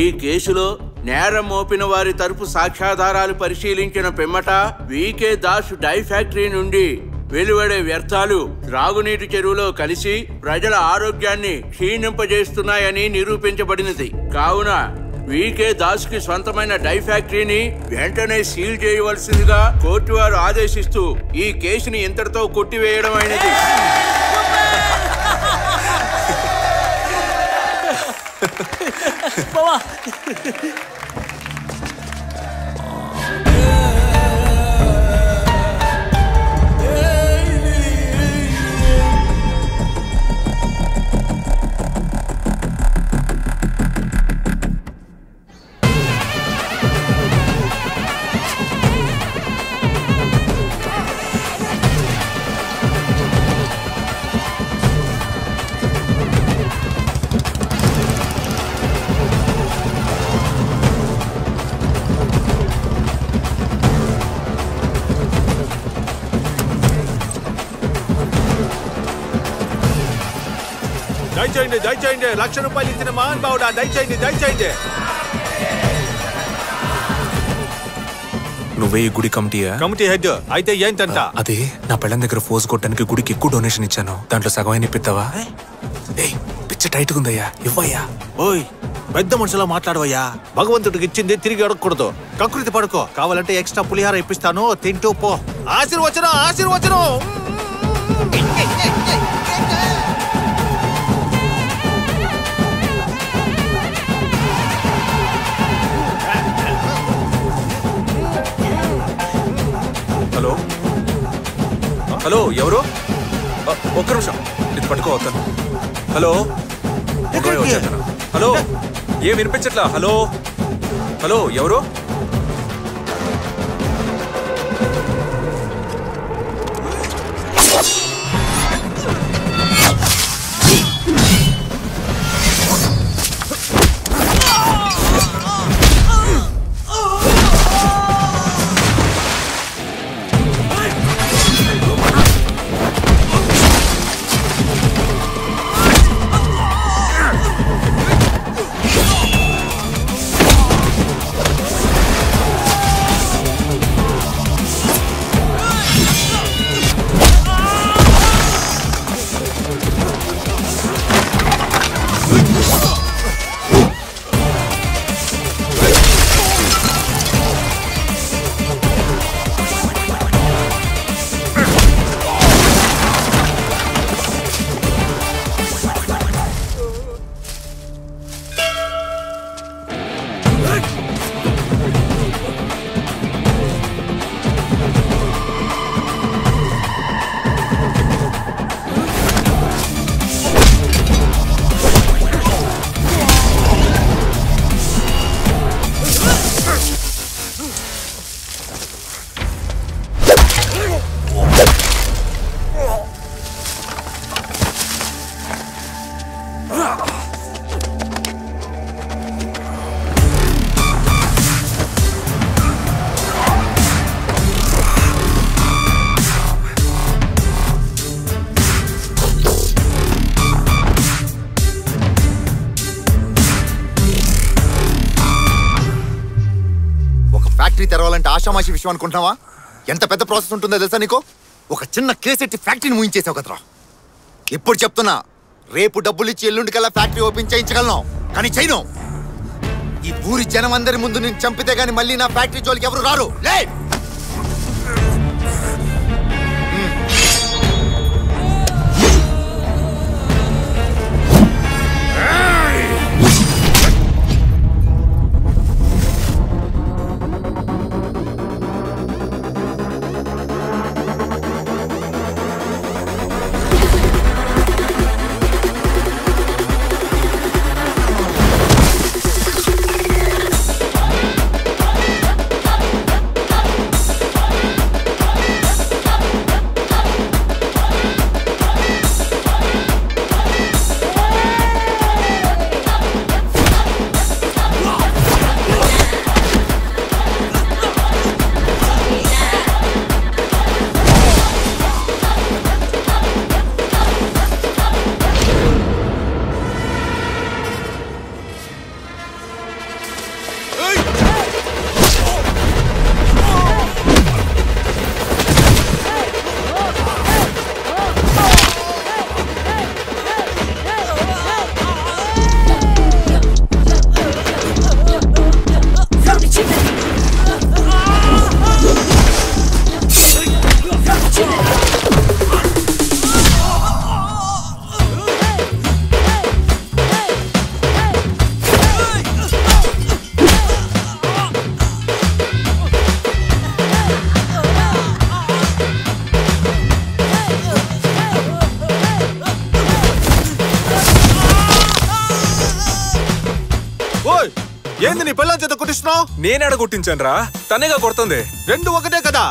ఈ కేసులో నేరం మోపిన వారి తరపు సాక్ష్యాధారాలు పరిశీలించిన పిమ్మట వీకే దాస్ డై ఫ్యాక్టరీ నుండి వెలువడే వ్యర్థాలు త్రాగునీటి చెరువులో కలిసి ప్రజల ఆరోగ్యాన్ని క్షీణింపజేస్తున్నాయని నిరూపించబడినది. కావున వీకే దాస్ కి సొంతమైన డై ఫ్యాక్టరీని వెంటనే సీల్ చేయవలసిందిగా కోర్టు వారు ఆదేశిస్తూ ఈ కేసుని ఇంతటితో కొట్టివేయడం అయినది. దయచేయండి. ₹1,00,000 ఇచ్చిన మహాన్ బావుడా, దయచేయండి. నువ్వే ఈ గుడి కమిటీ హెడ్ అయితే ఏంటంట? అదే నా పెళ్ళం దగ్గర ఫోర్స్ కొట్టడానికి గుడికి ఎక్కువ డొనేషన్ ఇచ్చాను. దాంట్లో సగం ఇప్పిస్తావా? పిచ్చ టైట్ ఉందయ్యా, ఇవ్వయ్యా. ఓయ్, పెద్ద మనుషులా మాట్లాడవయ్యా. భగవంతుడికి ఇచ్చింది తిరిగి అడగకూడదు. కకృతి పడుకో. కావాలంటే ఎక్స్ట్రా పులిహార ఇప్పిస్తాను, తింటూ పో. ఆశీర్వచనం. హలో, ఎవరు? ఒక్క నిమిషం, ఇది పట్టుకోవద్దాను. హలో, ఏం వినిపించట్లా? హలో, ఎవరు? ఫ్యాక్టరీ తెరవాలంటే ఆషామాషి విషయం అనుకుంటున్నావా? ఎంత పెద్ద ప్రాసెస్ ఉంటుందో తెలుసా నీకు? ఒక చిన్న కేసెట్టి ఫ్యాక్టరీని ముయించేసావు కదరా. ఇప్పుడు చెప్తున్నా, రేపు డబ్బులు ఇచ్చి ఎల్లుండికల్లా ఫ్యాక్టరీ ఓపెన్ చేయించగలను, కానీ చేయను. ఈ ఊరి జనం అందరి ముందు నేను చంపితే గానీ మళ్ళీ నా ఫ్యాక్టరీ జోలికి ఎవరు రారు. లే ఏంది నీ పిల్లల చేత కొట్టిస్తున్నావు? నేనేడ కొట్టించాను రా, తనేగా కొడుతుంది. రెండు ఒకటే కదా.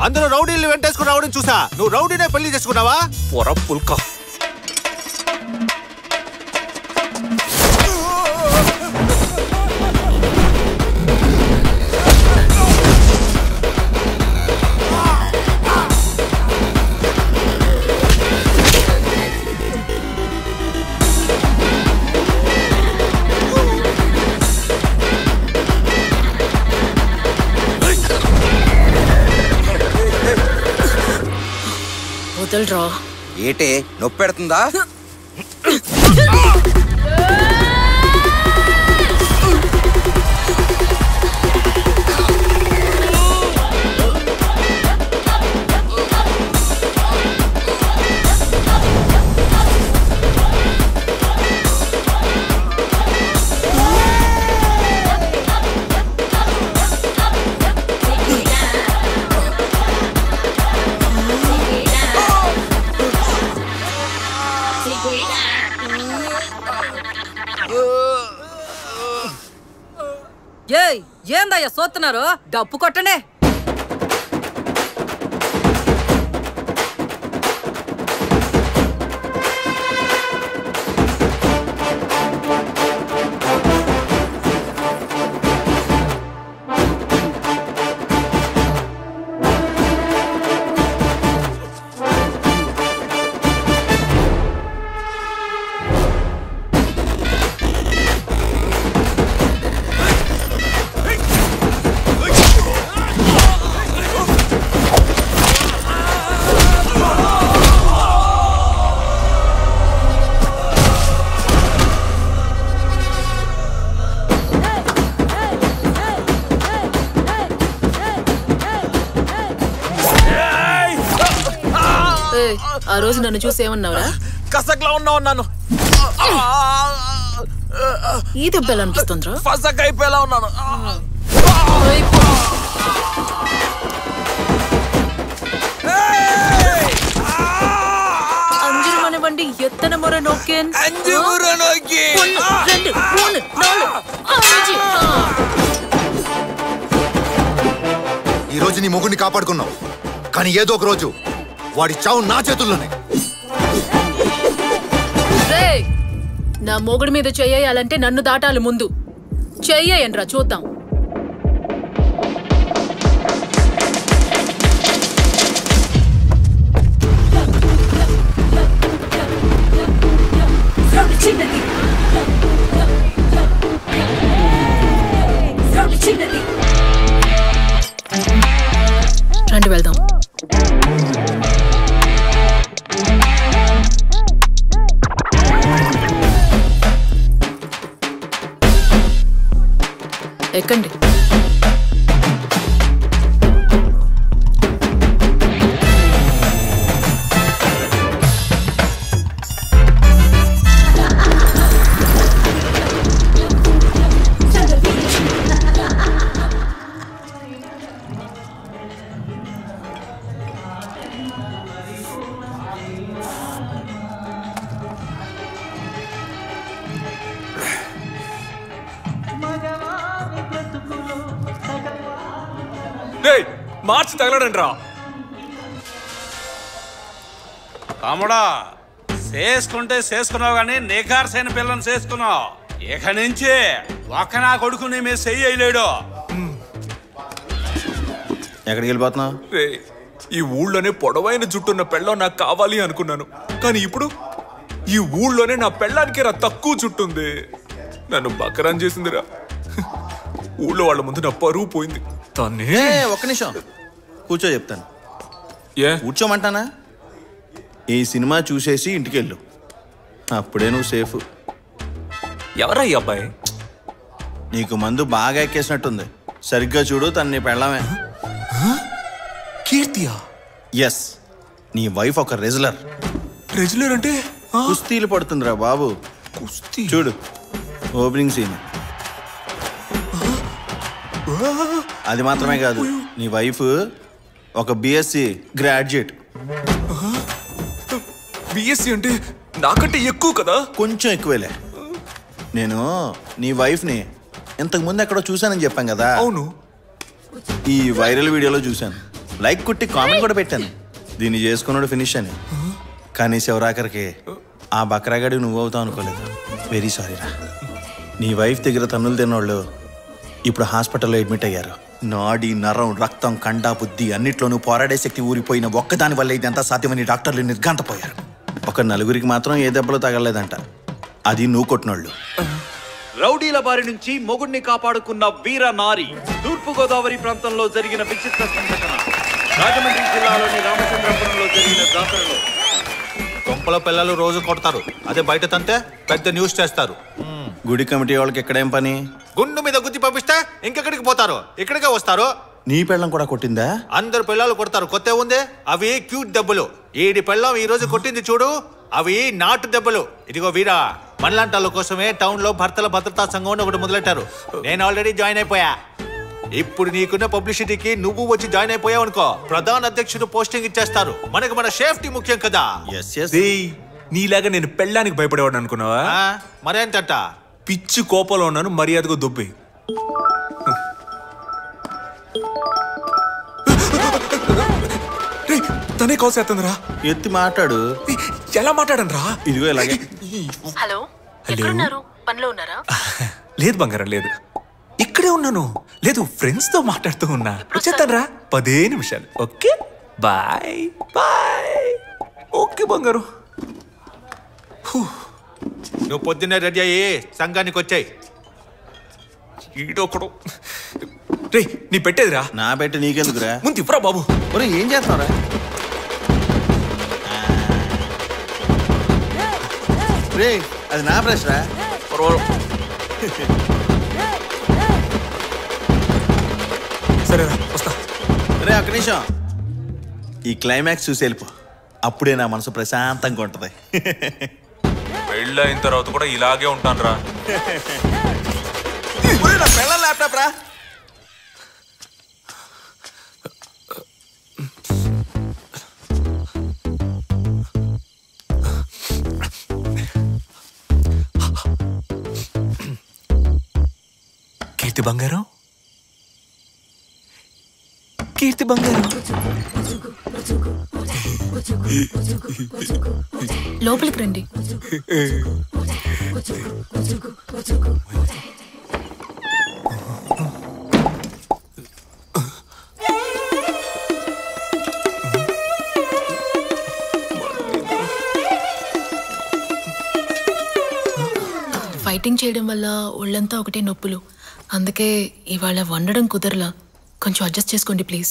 అందరూ రౌడీలు వెంటేసుకుని రావడం చూసా. నువ్వు రౌడీనే పెళ్లి చేసుకున్నావా? పొర పుల్క. వదలరా. ఏటే నొప్పి పెడుతుందా? ఏందయ్యా సోతున్నారు? డప్పు కొట్టండి. ఆ రోజు నన్ను చూసి ఏమన్నావురా? కసక్లా ఉన్నాను. ఈ దెబ్బలు అనిపిస్తుందిరా? ఫసక్ అయిపోయేలా ఉన్నాను. అంజుమనవండి ఎత్తన మొర నొక్కేన్. ఈ రోజు నీ మొగుడిని కాపాడుకున్నావు, కానీ ఏదో ఒక రోజు వాడి చావు నా చేతుల్లోనే. నా మొగుడి మీద చెయ్యాలంటే నన్ను దాటాలి ముందు. చెయ్యండ్రా చూద్దాం. రండి వెళ్దాం. ఎక్కండి. మార్చి తగలడండి రా. తమ్ముడా, చేసుకుంటే చేసుకున్నావు కానీ నిఖార్సైన పిల్లని చేసుకున్నావు. ఇక నుంచి ఒక్క నా కొడుకు నీ మీద చెయ్యలేడు. ఎక్కడికి వెళ్ళిపోతున్నావు? ఈ ఊళ్ళోనే పొడవైన జుట్టున్న పెళ్ళం నాకు కావాలి అనుకున్నాను, కానీ ఇప్పుడు ఈ ఊళ్ళోనే నా పెళ్ళానికి రా తక్కువ జుట్టుంది. నన్ను బకరాన్ చేసిందిరా. ఊళ్ళో వాళ్ళ ముందు నా పరువు పోయింది. ఒక్క నిమిషం కూర్చో, చెప్తాను. ఏ కూర్చోమంటానా? ఈ సినిమా చూసేసి ఇంటికెళ్ళు, అప్పుడే నువ్వు సేఫ్. ఎవరా ఈ అబ్బాయి? నీకు మందు బాగా ఎక్కేసినట్టుంది. సరిగ్గా చూడు, తను నీ పెళ్ళామే. కీర్తియా? ఎస్, నీ వైఫ్ ఒక రెజ్లర్. రెజ్లర్ అంటే? కుస్తీలు పడుతుందిరా బాబు. కుస్తీ? చూడు ఓపెనింగ్ సీన్. అది మాత్రమే కాదు, నీ వైఫ్ ఒక బిఎస్సి గ్రాడ్యుయేట్. బిఎస్సి అంటే నాకంటే ఎక్కువ కదా? కొంచెం ఎక్కువేలే. నేను నీ వైఫ్ని ఇంతకు ముందు ఎక్కడో చూశానని చెప్పాం కదా. అవును. ఈ వైరల్ వీడియోలో చూశాను. లైక్ కొట్టి కామెంట్ కూడా పెట్టాను, దీన్ని చేసుకున్నాడు ఫినిష్ అని. కానీ శివరాకరికి ఆ బక్రాగాడి నువ్వు అవుతావు అనుకోలేదు. వెరీ సారీ రా. నీ వైఫ్ దగ్గర తన్నులు తిన్నోళ్ళు ఇప్పుడు హాస్పిటల్లో అడ్మిట్ అయ్యారు. నాడి, నరం, రక్తం, కండ, బుద్ధి అన్నిట్లోనూ పోరాడే శక్తి ఊరిపోయిన ఒక్కదాని వల్ల ఇదంతా సాధ్యమని డాక్టర్లు నిర్ఘాంతపోయారు. ఒక నలుగురికి మాత్రం ఏ దెబ్బలు తగలలేదంట, అది నువ్వు కొట్టినోళ్ళు. రౌడీల బారి నుంచి మొగుడిని కాపాడుకున్న వీర నారి. తూర్పుగోదావరి ప్రాంతంలో జరిగిన విచిత్ర సంఘటన. రాజమండ్రి జిల్లాలోని రామచంద్రపురంలో జరిగిన జాతరలో కొంపల పిల్లలు రోజు కొడతారు, అదే బయట తంతే పెద్ద న్యూస్ చేస్తారు. గుడి కమిటీ వాళ్ళకి ఎక్కడేం పని? గుండు మీద గుద్ది పంపిస్తే ఇంకెక్కడికి పోతారు, ఇక్కడికే వస్తారు. నీ పెళ్ళం కూడా కొట్టిందా? అందరు పిల్లలు కొడతారు, కొత్త ఉంది. అవి క్యూట్ దెబ్బలు. ఈడి పెళ్ళం ఈ రోజు కొట్టింది చూడు, అవి నాటు దెబ్బలు. ఇదిగో వీరా, మనలాంటాల కోసమే టౌన్ లో భర్తల భద్రతా సంఘం ఒకటి మొదలెట్టారు. నేను ఆల్రెడీ జాయిన్ అయిపోయా. ఇప్పుడు నీకున్న పబ్లిసిటీకి నువ్వు వచ్చి జాయిన్ అయిపోయావు అనుకో, ప్రధాన అధ్యక్షుడు పోస్టింగ్ ఇచ్చేస్తారు. మనకు మన సేఫ్టీ ముఖ్యం కదా. నీలాగా నేను పెళ్ళానికి భయపడేవాడు అనుకున్నావా? మరేంటంట? పిచ్చి కోపంలో ఉన్నాను, మర్యాదగా దొబ్బి. తనే కోసేస్తుందిరా. ఎత్తి మాట్లాడు. ఎలా మాట్లాడను రా? ఇదిగో ఇలాగే. హలో, ఎక్కడున్నారు? పనిలో ఉన్నారా? లేదు బంగారం, లేదు, ఇక్కడే ఉన్నాను. లేదు, ఫ్రెండ్స్ తో మాట్లాడుతూ ఉన్నా. వచ్చేస్తాను రా, 10 నిమిషాలు. Okay, bye bye. ఓకే బంగారు. నువ్వు పొద్దున్నే రెడీ అయ్యి సంఘానికి వచ్చాయి. ఈడొకడు. రే, నీ పెట్టేదిరా. నా పెట్టి నీకెందుకురా? ముందు ఇవ్వరా బాబు. ఒరే, ఏం చేస్తావురా? రే, అది నా బ్రష్ రా. సరేరా, వస్తా. రే, ఒక్క నిమిషం. ఈ క్లైమాక్స్ చూసి వెళ్ళిపో, అప్పుడే నా మనసు ప్రశాంతంగా ఉంటది. పెళ్ళైన తర్వాత కూడా ఇలాగే ఉంటాను రా. ల్యాప్టాప్ రా. కీర్తి బంగారం, కీర్తి బంగారం. లోపలికి రండి. ఫైటింగ్ చేయడం వల్ల ఒళ్ళంతా ఒకటే నొప్పులు, అందుకే ఇవాళ వండడం కుదరలా. కొంచెం అడ్జస్ట్ చేసుకోండి ప్లీజ్.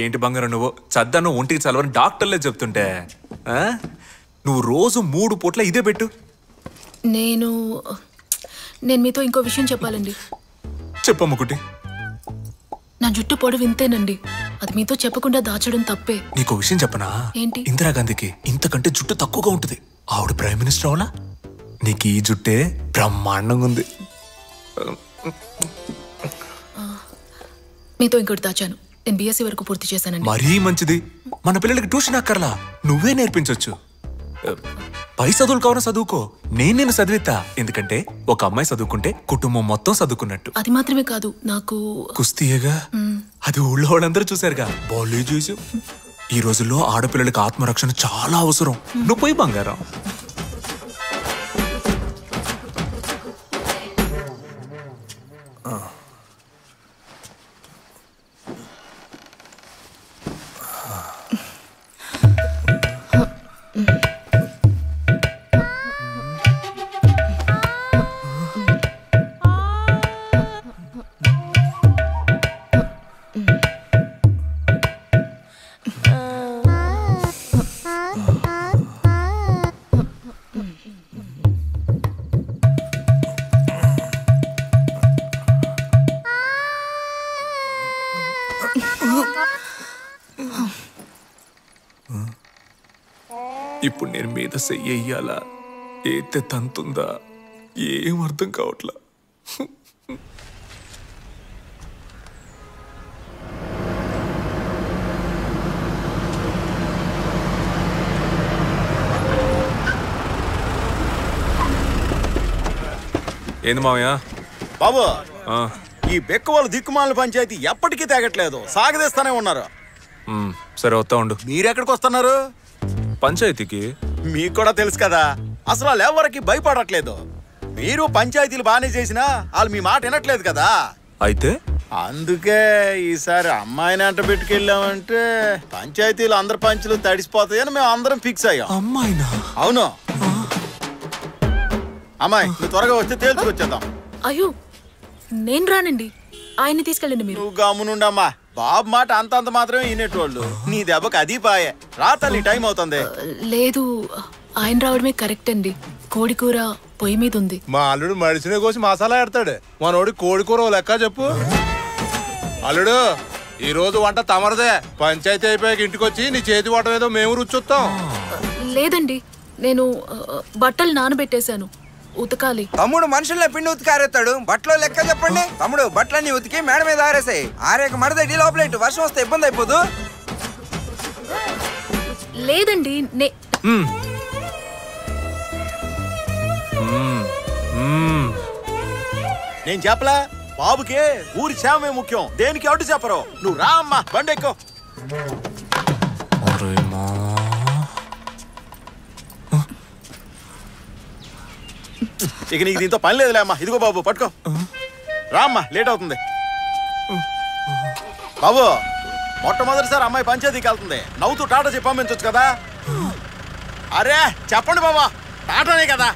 ఏంటి బంగారం నువ్వు చద్దను ఒంటికి చలవని డాక్టర్లే చెప్తుంటే నువ్వు రోజు 3 పూట్ల ఇదే పెట్టు. నేను మీతో ఇంకో విషయం చెప్పాలండి. చెప్పమ్మకుటి. నా జుట్టు పొడవు ఇంతేనండి, అది మీతో చెప్పకుండా దాచడం తప్పే. నీకో విషయం చెప్పనా? ఏంటి? ఇందిరాగాంధీకి ఇంతకంటే జుట్టు తక్కువగా ఉంటుంది, ఆవిడ ప్రైమ్ మినిస్టర్ అవునా? నీకు ఈ జుట్టే బ్రహ్మాండంగా ఉంది. మీతో ఇంకోటి దాచాను. నేను BSc వరకు పూర్తి చేశానండి. మరీ మంచిది. మన పిల్లలకి ట్యూషన్ అక్కర్లా, నువ్వే నేర్పించవచ్చు. పై చదువులు కావాలా చదువుకో, నేను చదివిస్తా. ఎందుకంటే ఒక అమ్మాయి చదువుకుంటే కుటుంబం మొత్తం చదువుకున్నట్టు. అది మాత్రమే కాదు, నాకు కుస్తీయేగా, అది ఊళ్ళో వాళ్ళందరూ చూసారుగా. బాలే చూసావు. ఈ రోజుల్లో ఆడపిల్లలకి ఆత్మరక్షణ చాలా అవసరం. నువ్వు పోయి బంగారం. ఇప్పుడు నేను మీద చెయ్యాలా, ఏతే తంతుందా, ఏం అర్థం కావట్లా. ఏంది మావయ్య? బాబు, ఈ బెక్కవాళ్ళు దిక్కుమాల పంచాయతీ ఎప్పటికీ తెగట్లేదు, సాగదీస్తానే ఉన్నారు. సరే వస్తా ఉండు. మీరెక్కడికి వస్తున్నారు? పంచాయతీకి. మీకు కూడా తెలుసు కదా, అసలు వాళ్ళు ఎవరికి భయపడట్లేదు. మీరు పంచాయతీలు బాగానే చేసినా వాళ్ళు మీ మాట వినట్లేదు కదా. అయితే అందుకే ఈసారి అమ్మాయిని అంట పెట్టుకెళ్ళామంటే పంచాయతీలు అందరి పంచులు తడిసిపోతాయని మేము అందరం ఫిక్స్ అయ్యాం. అమ్మాయినా? అవును. అమ్మాయి నువ్వు త్వరగా వస్తే తేల్చుకొచ్చేద్దాం. అయ్యో నేను రానండి, ఆయన్ని తీసుకెళ్ళండి మీరు. నువ్వు గమ్మునుండమ్మా, బాబు మాట అంతంత మాత్రమే వినేటోళ్ళు. నీ దెబ్బకి అది పాయే. రా తల్లి, టైం అవుతుంది. లేదు, ఆయన రావడమే కరెక్ట్ అండి. కోడి కూర పొయ్యి మీద ఉంది. మా అల్లుడు మడిసినే కోసి మసాలా ఎడతాడు, మనోడి కోడి కూర లెక్క చెప్పు. అల్లుడు ఈ రోజు వంట తమరదే. పంచాయతీ అయిపోయాక ఇంటికి వచ్చి నీ చేతి వంట ఏదో మేము రుచొస్తాం. లేదండి, నేను బట్టలు నానబెట్టేశాను, ఉతకాలి. తమ్ముడు మనుషుల్ని పిండి ఉతికారేస్తాడు, బట్టలు లెక్క చెప్పండి. తమ్ముడు బట్టలన్నీ ఉతికి మేడ మీద ఆరేసాయి. ఆరేక మడదడి లోపల వర్షం వస్తే ఇబ్బంది అయిపోదు. లేదండి నేను చెప్పలా, బాబుకే ఊరి క్షేమమే ముఖ్యం, దేనికి అడ్డు చెప్పరు. నువ్వు రా అమ్మా, బండి ఎక్కు. ఇక నీకు దీంతో పని లేదులే అమ్మా. ఇదిగో బాబు పట్టుకో, రా అమ్మా, లేట్ అవుతుంది. బాబు మొట్టమొదటిసారి అమ్మాయి పంచాయతీకి వెళ్తుంది, నవ్వుతూ టాటా చెప్పి పంపించవచ్చు కదా. అరే చెప్పండి బాబా, టాటానే కదా.